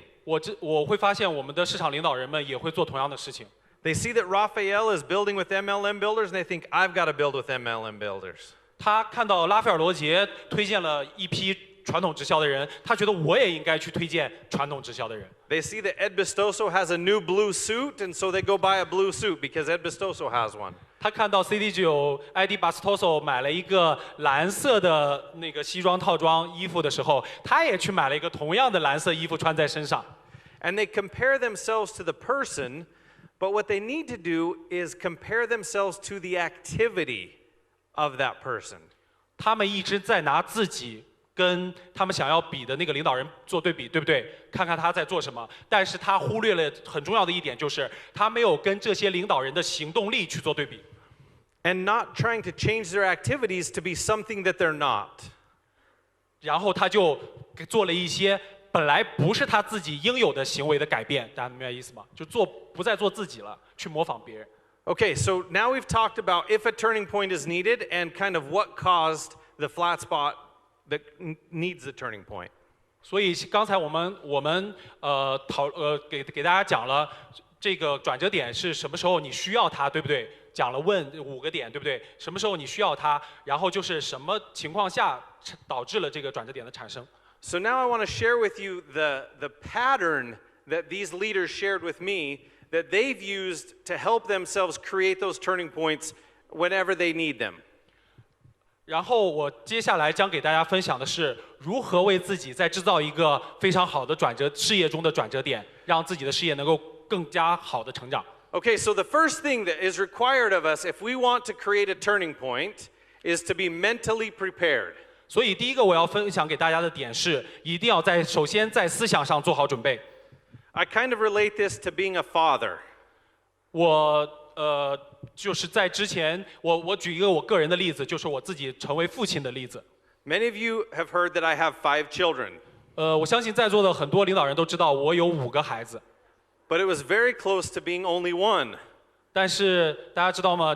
我会发现我们的市场领导人们也会做同样的事情。 They see that Rafael is building with MLM builders, and they think, I've got to build with MLM builders. 他看到拉斐尔罗杰推荐了一批传统直销的人，他觉得我也应该去推荐传统直销的人。 They see that Ed Bistoso has a new blue suit, and so they go buy a blue suit because Ed Bistoso has one. 他看到 CD9 ID Bastoso 买了一个蓝色的那个西装套装衣服的时候，他也去买了一个同样的蓝色衣服穿在身上。 And they compare themselves to the person, but what they need to do is compare themselves to the activity of that person. 他们一直在拿自己跟他们想要比的那个领导人做对比，对不对？看看他在做什么，但是他忽略了很重要的一点，就是他没有跟这些领导人的行动力去做对比。 And not trying to change their activities to be something that they're not. 然后他就做了一些本来不是他自己应有的行为的改变，大家明白意思吗？就不再做自己了，去模仿别人。 Okay, so now we've talked about if a turning point is needed and kind of what caused the flat spot that needs the turning point. 所以刚才我们给大家讲了这个转折点是什么时候你需要它，对不对？讲了问5个点，对不对？什么时候你需要它，然后就是什么情况下导致了这个转折点的产生。So now I want to share with you the pattern that these leaders shared with me that they've used to help themselves create those turning points whenever they need them. 然后我接下来将给大家分享的是如何为自己再制造一个非常好的事业中的转折点，让自己的事业能够更加好的成长。Okay, so the first thing that is required of us if we want to create a turning point is to be mentally prepared. 所以第一个我要分享给大家的点是，一定要首先在思想上做好准备。I kind of relate this to being a father. 我就是在之前，我举一个我个人的例子，就是我自己成为父亲的例子。Many of you have heard that I have 5 children. 我相信在座的很多领导人都知道我有5个孩子。But it was very close to being only one. 但是大家知道吗？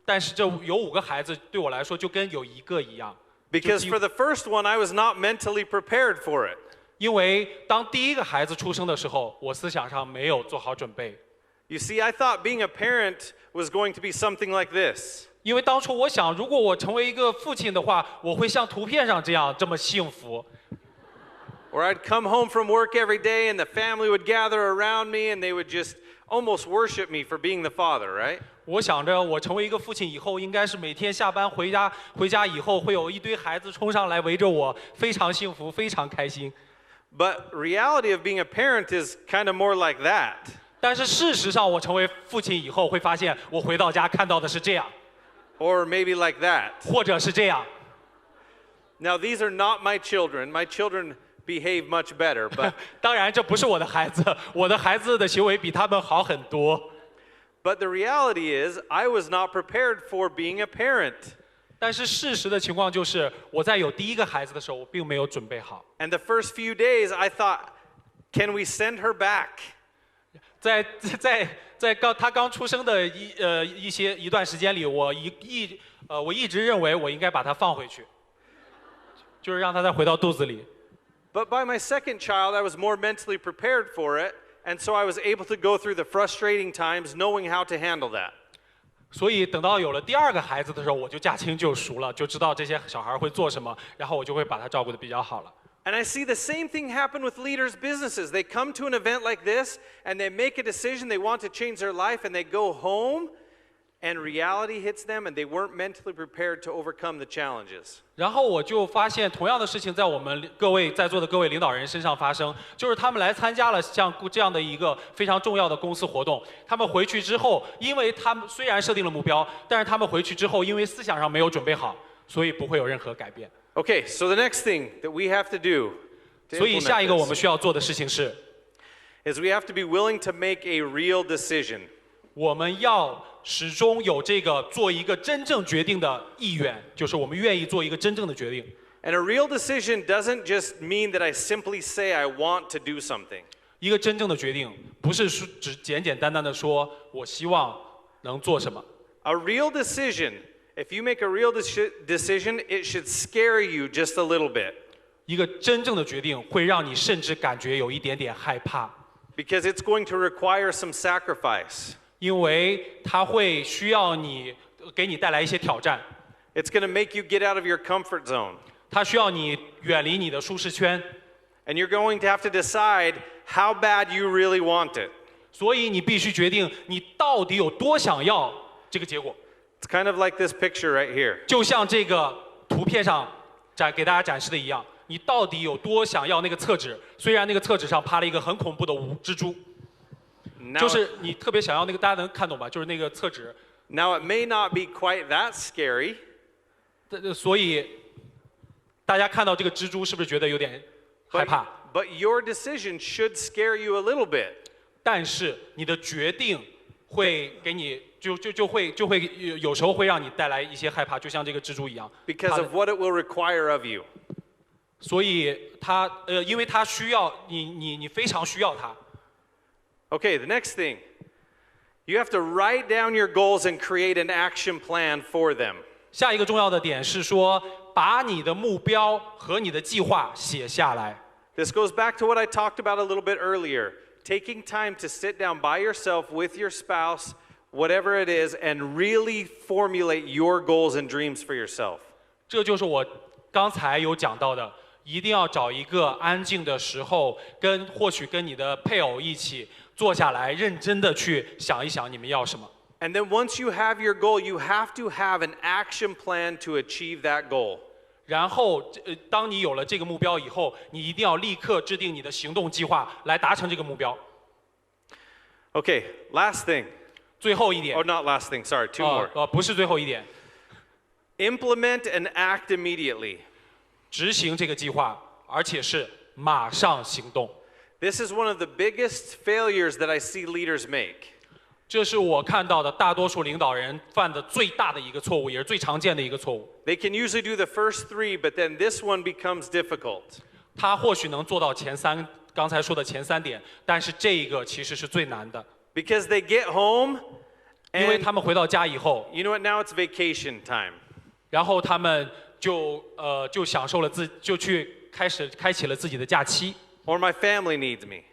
但是这有5个孩子对我来说就跟有1个一样。Because for the first one, I was not mentally prepared for it. 因为当第1个孩子出生的时候，我思想上没有做好准备。You see, I thought being a parent was going to be something like this. 因为当初我想，如果我成为一个父亲的话，我会像图片上这么幸福。Or I'd come home from work every day and the family would gather around me and they would just almost worship me for being the father, right? 我想着我成为一个父亲以后，应该是每天下班回家以后，会有一堆孩子冲上来围着我，非常幸福，非常开心。But reality of being a parent is kind of more like that. 但是事实上，我成为父亲以后，会发现我回到家看到的是这样， Or maybe like that. 或者是这样。Now, these are not my children. My children behave much better, but 当然，这不是我的孩子，我的孩子的行为比他们好很多。but the reality is, I was not prepared for being a parent. 但是事实的情况就是，我在有第1个孩子的时候，我并没有准备好。And the first few days, I thought, can we send her back? 在他刚出生的一段时间里，我一直认为我应该把他放回去，就是让他再回到肚子里。But by my second child, I was more mentally prepared for it, and so I was able to go through the frustrating times knowing how to handle that. 所以等到有了第2个孩子的时候，我就驾轻就熟了，就知道这些小孩会做什么，然后我就会把他照顾得比较好了。And I see the same thing happen with leaders' businesses. They come to an event like this, and they make a decision, they want to change their life, and they go home, and reality hits them, and they weren't mentally prepared to overcome the challenges. 然后我就发现，同样的事情在我们在座的各位领导人身上发生，就是他们来参加了像这样的一个非常重要的公司活动，他们回去之后，因为他们虽然设定了目标，但是他们回去之后，因为思想上没有准备好，所以不会有任何改变。Okay, so the next thing that we have to do to 所以下一个我 implement 们 this 需要做的事情是， is we have to be willing to make a real decision. 我们要始终有这个做一个真正决定的意愿，就是我们愿意做一个真正的决定。And a real decision doesn't just mean that I simply say I want to do something. 一个真正的决定，不是只简简单单的说我希望能做什么。A real decision, if you make a real decision, it should scare you just a little bit. 一个真正的决定会让你甚至感觉有一点点害怕， Because it's going to require some sacrifice. 因为它会需要给你带来一些挑战， It's going to make you get out of your comfort zone. 它需要你远离你的舒适圈， And you're going to have to decide how bad you really want it. 所以你必须决定你到底有多想要这个结果。 It's kind of like this picture right here. 就像这个图片上给大家展示的一样，你到底有多想要那个厕纸？虽然那个厕纸上趴了一个很恐怖的蜘蛛， Now, 就是你特别想要那个，大家能看懂吧？就是那个厕纸。 now it may not be quite that scary, 所以大家看到这个蜘蛛是不是觉得有点害怕？ but your decision should scare you a little bit. 但是你的决定会给你就会有时候会让你带来一些害怕，就像这个蜘蛛一样。 Because of what it will require of you. 所以因为它需要你非常需要它。 Okay, the next thing. You have to write down your goals and create an action plan for them. 下一个重要的点是说，把你的目标和你的计划写下来。 This goes back to what I talked about a little bit earlier. Taking time to sit down by yourself with your spouse whatever it is, and really formulate your goals and dreams for yourself. 这就是我刚才有讲到的，一定要找一个安静的时候，或许跟你的配偶一起坐下来，认真的去想一想你们要什么。And then once you have your goal, you have to have an action plan to achieve that goal. 然后，当你有了这个目标以后，你一定要立刻制定你的行动计划来达成这个目标。Okay, last thing. 最后一点。Oh, not last thing. Sorry, two more. 不是最后一点。Implement and act immediately. 执行这个计划，而且是马上行动。This is one of the biggest failures that I see leaders make. 这是我看到的大多数领导人犯的最大的一个错误，也是最常见的一个错误。They can usually do the first three, but then this one becomes difficult. 他或许能做到刚才说的前3点，但是这个其实是最难的。Because they get home, 因为他们回到家以后 you know what? Now it's vacation time. 然后他们就享受了就去开启了自己的假期。Or my family needs me.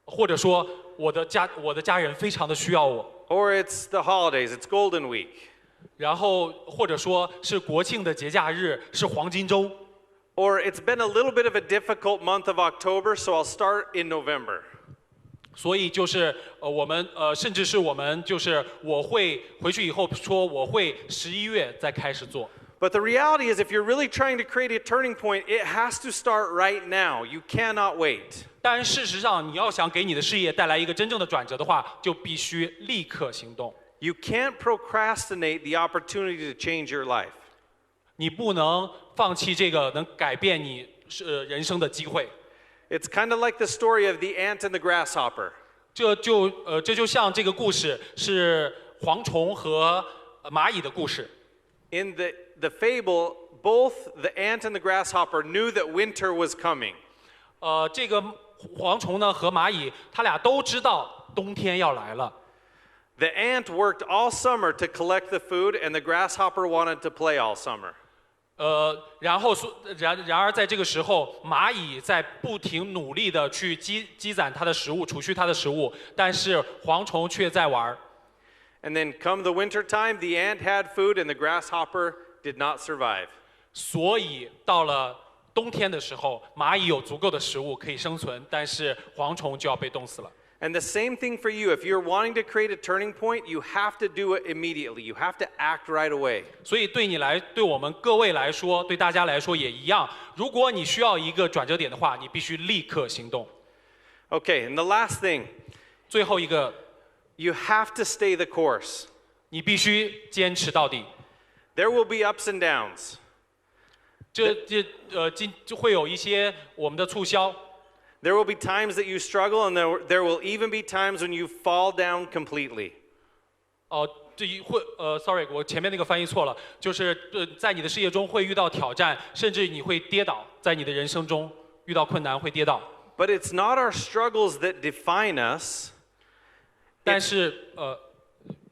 或者说我的家人非常的需要我。Or it's the holidays, it's Golden Week. 然后或者说是国庆的节假日，是黄金周。Or it's been a little bit of a difficult month of October, so I'll start in November. 所以就是甚至是我们就是我会回去以后说我会11月再开始做。But the reality is, if you're really trying to create a turning point, it has to start right now. You cannot wait. 但事实上，你要想给你的事业带来一个真正的转折的话，就必须立刻行动。You can't procrastinate the opportunity to change your life. 你不能放弃这个能改变你人生的机会。It's kind of like the story of the ant and the grasshopper. 这就像这个故事是蝗虫和蚂蚁的故事。In the fable, both the ant and the grasshopper knew that winter was coming. 这个蝗虫呢和蚂蚁，他俩都知道冬天要来了。The ant worked all summer to collect the food, and the grasshopper wanted to play all summer. 然而在这个时候，蚂蚁在不停努力的去积攒它的食物，储蓄它的食物，但是蝗虫却在玩。And then come the winter time, the ant had food, and the grasshopper did not survive. 所以到了冬天的时候，蚂蚁有足够的食物可以生存，但是蝗虫就要被冻死了。And the same thing for you. If you're wanting to create a turning point, you have to do it immediately. You have to act right away. 所以对我们各位来说，对大家来说也一样。如果你需要一个转折点的话，你必须立刻行动。Okay, and the last thing. 最后一个 You have to stay the course. 你必须坚持到底。There will be ups and downs. 就会有一些我们的促销。There will be times that you struggle, and there will even be times when you fall down completely. Sorry， 我前面那个翻译错了，就是在你的事业中会遇到挑战，甚至你会跌倒，在你的人生中遇到困难会跌倒。But it's not our struggles that define us. 但是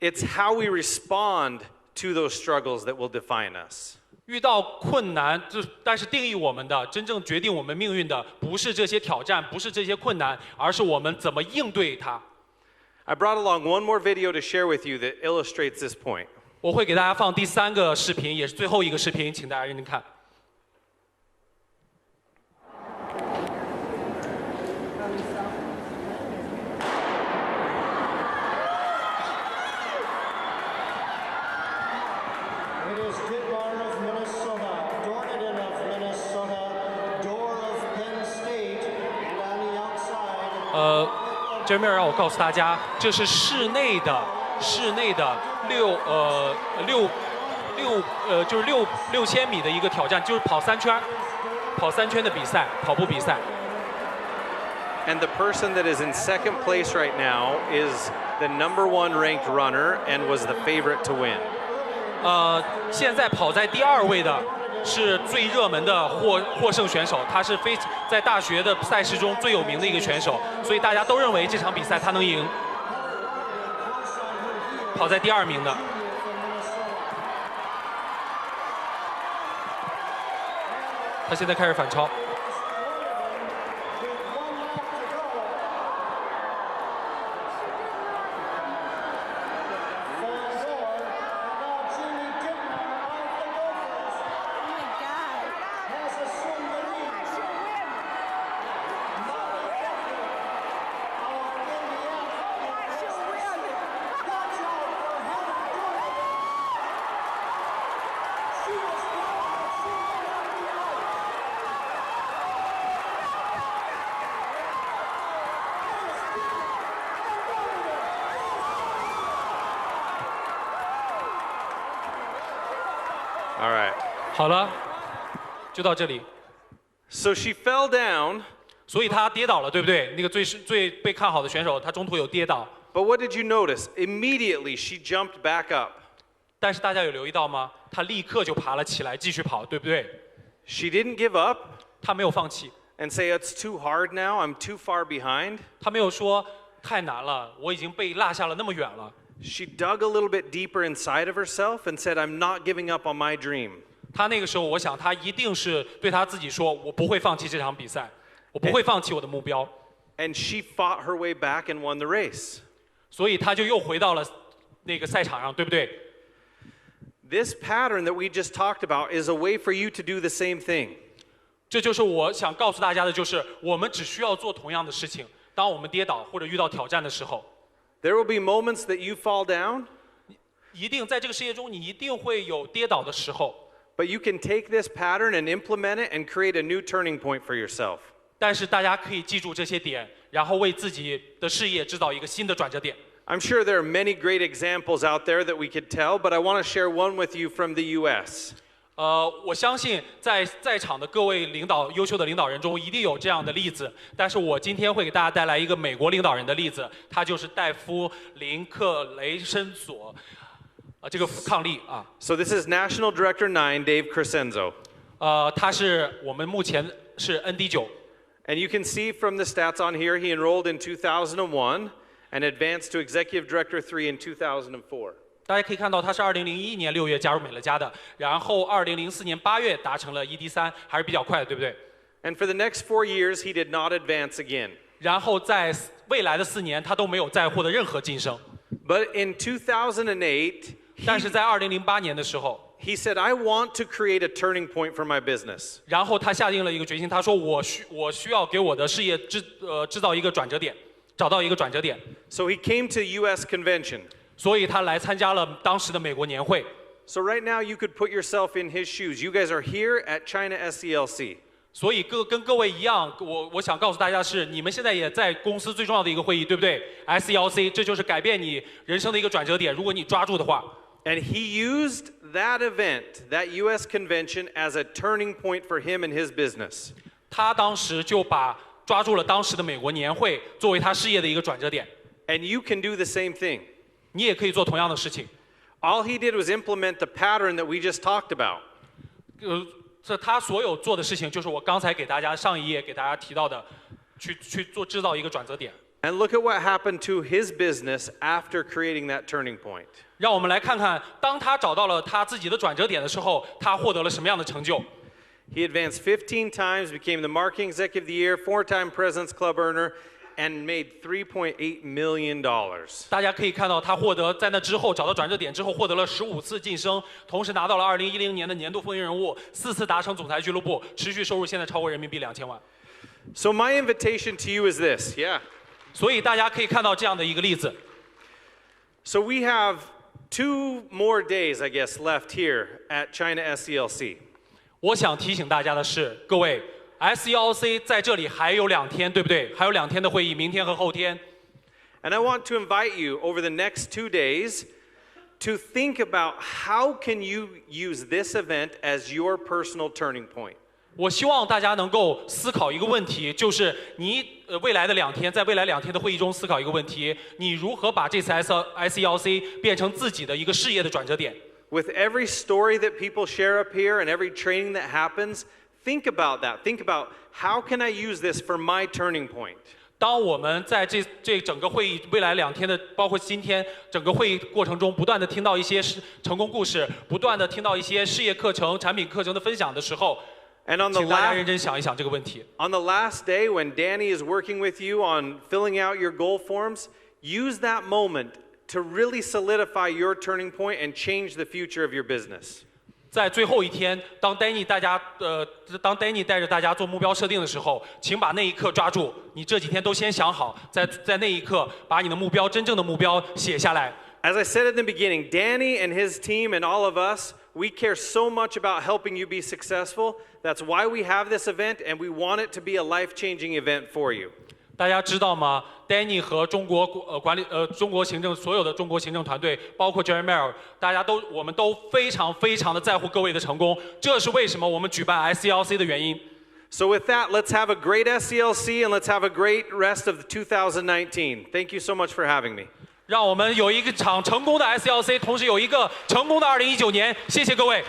it's how we respond to those struggles that will define us. 遇到困难，但是定义我们的、真正决定我们命运的，不是这些挑战，不是这些困难，而是我们怎么应对它。I brought along one more video to share with you that illustrates this point. 我会给大家放第3个视频，也是最后一个视频，请大家认真看。Jeremiah 让我告诉大家，这是室内的就是6000米的一个挑战，就是跑3圈的比赛，跑步比赛。And the person that is in second place right now is the #1 ranked runner and was the favorite to win. 现在跑在第2位的是最热门的获胜选手，他是在大学的赛事中最有名的一个选手，所以大家都认为这场比赛他能赢。跑在第2名的，他现在开始反超。好了，就到这里。So she fell down. 所以她跌倒了，对不对？那个最被看好的选手，她中途有跌倒。But what did you notice? Immediately she jumped back up. 但是大家有留意到吗？她立刻就爬了起来，继续跑，对不对？ She didn't give up. 她没有放弃。And say it's too hard now. I'm too far behind. 她没有说太难了，我已经被落下了那么远了。She dug a little bit deeper inside of herself and said, "I'm not giving up on my dream." 她那个时候，我想她一定是对她自己说：“我不会放弃这场比赛，我不会放弃我的目标。” And she fought her way back and won the race. 所以她就又回到了那个赛场上，对不对？ This pattern that we just talked about is a way for you to do the same thing. 这就是我想告诉大家的，就是我们只需要做同样的事情。当我们跌倒或者遇到挑战的时候， There will be moments that you fall down. 一定在这个世界中，你一定会有跌倒的时候。 But you can take this pattern and implement it and create a new turning point for yourself. 但是大家可以记住这些点，然后为自己的事业制造一个新的转折点。 I'm sure there are many great examples out there that we could tell, but I want to share one with you from the US. 我相信在场的各位优秀的领导人中，一定有这样的例子。但是我今天会给大家带来一个美国领导人的例子，他就是戴夫·林克雷森索，这个伉俪啊。So this is National Director 9, Dave Crescenzo. 他是我们目前是 ND9。And you can see from the stats on here, he enrolled in 2001 and advanced to Executive Director 3 in 2004. 大家可以看到，他是2001年6月加入美乐家的，然后2004年8月达成了 ED3，还是比较快的，对不对？ And for the next 4 years, he did not advance again. 然后在未来的4年，他都没有再获得任何晋升。But in 2008, 但是在2008年的时候， he said, "I want to create a turning point for my business." 然后他下定了一个决心，他说我需要给我的事业制造一个转折点，找到一个转折点。 So he came to US convention. 所以他来参加了当时的美国年会。 So right now you could put yourself in his shoes. You guys are here at China SCLC. 所以跟各位一样，我想告诉大家是，你们现在也在公司最重要的一个会议，对不对 ？SCLC， 这就是改变你人生的一个转折点。如果你抓住的话。 And he used that event, that US convention, as a turning point for him and his business. 他当时就抓住了当时的美国年会作为他事业的一个转折点。And you can do the same thing. 你也可以做同样的事情。All he did was implement the pattern that we just talked about. 这他所有做的事情，就是我刚才给大家上一页给大家提到的，去制造一个转折点。And look at what happened to his business after creating that turning point. 让我们来看看，当他找到了他自己的转折点的时候，他获得了什么样的成就。 He advanced 15 times, became the Marketing Executive of the Year, 4-time President's Club earner, and made $3.8 million. 大家可以看到，他获得在那之后找到转折点之后，获得了15次晋升，同时拿到了2010年的年度风云人物，4次达成总裁俱乐部，持续收入现在超过人民币2000万。So my invitation to you is this, yeah. 所以大家可以看到这样的一个例子。So we have 2 more days, I guess, left here at China SCLC. 我想提醒大家的是，各位 SCLC 在这里还有2天，对不对？还有2天的会议，明天和后天。And I want to invite you over the next 2 days to think about how can you use this event as your personal turning point. 我希望大家能够思考一个问题，就是你未来的2天，在未来2天的会议中思考一个问题：你如何把这次 SCLC 变成自己的一个事业的转折点？ With every story that people share up here and every training that happens, think about that. Think about how can I use this for my turning point. 当我们在这整个会议未来2天的，包括今天整个会议过程中，不断的听到一些成功故事，不断的听到一些事业课程、产品课程的分享的时候。 And on the 请大家认真想一想这个问题。On the last day, when Danny is working with you on filling out your goal forms, use that moment to really solidify your turning point and change the future of your business. 在最后一天，当 Danny 带着大家做目标设定的时候，请把那一刻抓住。你这几天都先想好，在那一刻把你的目标，真正的目标写下来。As I said at the beginning, Danny and his team and all of us, we care so much about helping you be successful. That's why we have this event, and we want it to be a life-changing event for you. 大家知道吗 ？Danny 和中国中国行政所有的中国行政团队，包括 Jeremiah， 我们都非常的在乎各位的成功。这是为什么我们举办 SCLC 的原因。So with that, let's have a great SCLC and let's have a great rest of 2019. Thank you so much for having me. 让我们有一场成功的 SCLC， 同时有一个成功的2019年。谢谢各位。